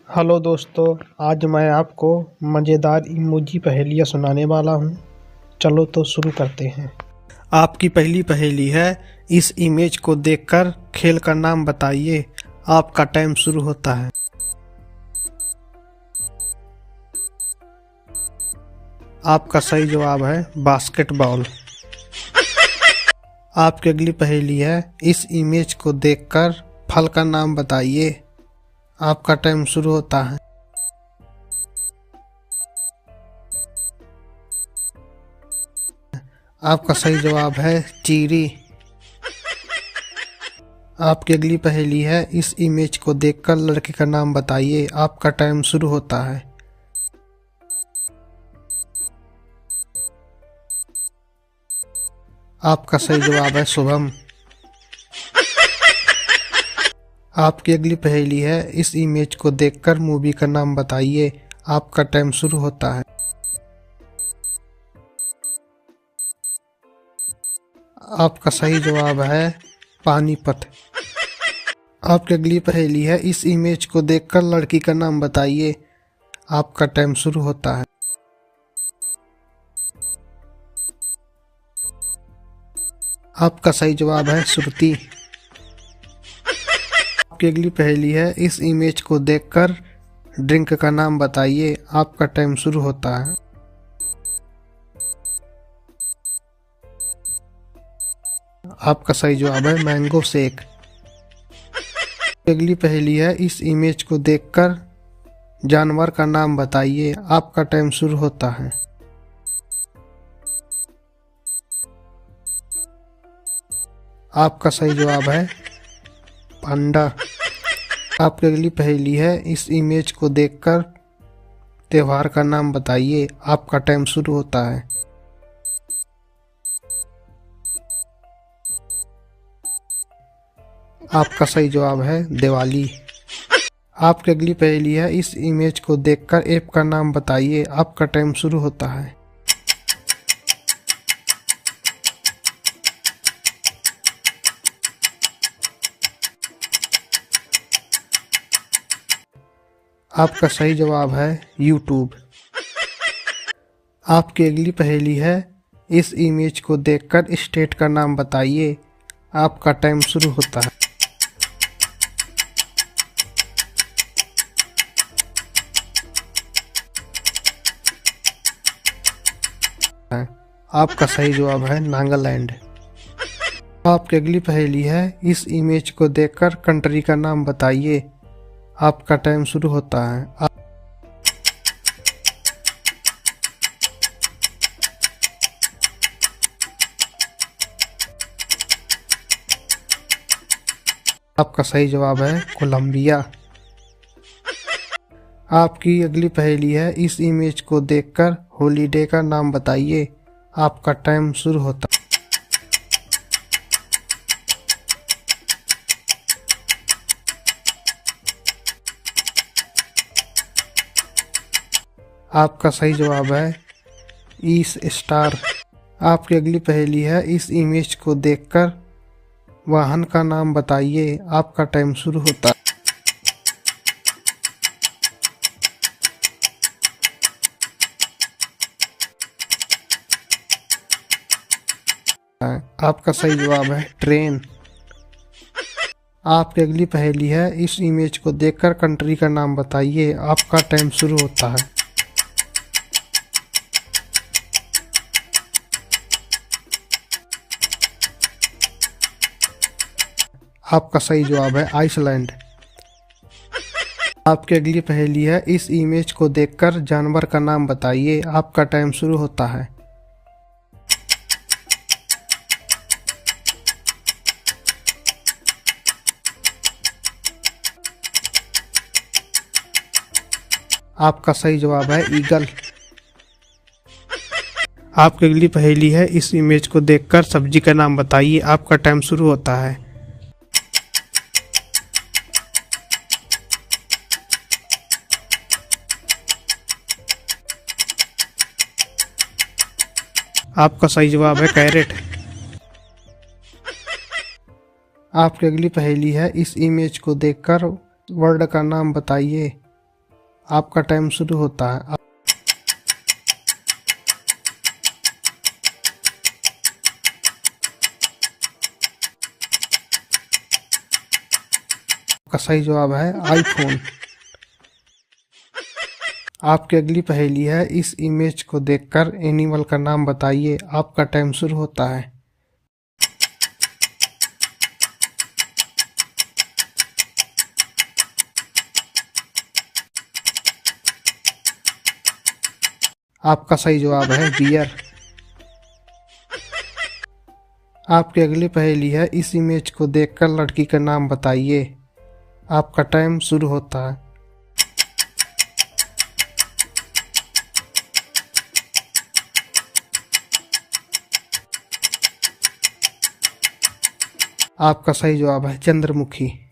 Hello दोस्तों, आज मैं आपको मज़ेदार इमोजी पहेलियाँ सुनाने वाला हूँ। चलो तो शुरू करते हैं। आपकी पहली पहेली है, इस इमेज को देखकर खेल का नाम बताइए। आपका टाइम शुरू होता है। आपका सही जवाब है बास्केटबॉल। आपकी अगली पहेली है, इस इमेज को देखकर फल का नाम बताइए। आपका टाइम शुरू होता है। आपका सही जवाब है चीरी। आपकी अगली पहेली है, इस इमेज को देखकर लड़के का नाम बताइए। आपका टाइम शुरू होता है। आपका सही जवाब है शुभम। आपकी अगली पहेली है, इस इमेज को देखकर मूवी का नाम बताइए। आपका टाइम शुरू होता है। आपका सही जवाब है पानीपत। आपकी अगली पहेली है, इस इमेज को देखकर लड़की का नाम बताइए। आपका टाइम शुरू होता है। आपका सही जवाब है श्रुति। आपकी अगली पहेली है, इस इमेज को देखकर ड्रिंक का नाम बताइए। आपका टाइम शुरू होता है। आपका सही जवाब है मैंगो शेक। अगली पहेली है, इस इमेज को देखकर जानवर का नाम बताइए। आपका टाइम शुरू होता है। आपका सही जवाब है पांडा। आपकी अगली पहेली है, इस इमेज को देखकर त्योहार का नाम बताइए। आपका टाइम शुरू होता है। आपका सही जवाब है दिवाली। आपकी अगली पहेली है, इस इमेज को देखकर ऐप का नाम बताइए। आपका टाइम शुरू होता है। आपका सही जवाब है यूट्यूब। आपकी अगली पहेली है, इस इमेज को देखकर स्टेट का नाम बताइए। आपका टाइम शुरू होता है। आपका सही जवाब है नागालैंड। आपकी अगली पहेली है, इस इमेज को देखकर कंट्री का नाम बताइए। आपका टाइम शुरू होता है। आपका सही जवाब है कोलंबिया। आपकी अगली पहेली है, इस इमेज को देखकर हॉलीडे का नाम बताइए। आपका टाइम शुरू होता आपका सही जवाब है ईस्ट स्टार। आपकी अगली पहेली है, इस इमेज को देखकर वाहन का नाम बताइए। आपका टाइम शुरू होता है। आपका सही जवाब है ट्रेन। आपकी अगली पहेली है, इस इमेज को देखकर कंट्री का नाम बताइए। आपका टाइम शुरू होता है। आपका सही जवाब है आइसलैंड। आपकी अगली पहेली है, इस इमेज को देखकर जानवर का नाम बताइए। आपका टाइम शुरू होता है। आपका सही जवाब है ईगल। आपकी अगली पहेली है, इस इमेज को देखकर सब्जी का नाम बताइए। आपका टाइम शुरू होता है। आपका सही जवाब है कैरेट। आपकी अगली पहेली है, इस इमेज को देखकर वर्ड का नाम बताइए। आपका टाइम शुरू होता है। आपका सही जवाब है आईफोन। आपकी अगली पहेली है, इस इमेज को देखकर एनिमल का नाम बताइए। आपका टाइम शुरू होता है। आपका सही जवाब है बियर। आपकी अगली पहेली है, इस इमेज को देखकर लड़की का नाम बताइए। आपका टाइम शुरू होता है। आपका सही जवाब है चंद्रमुखी।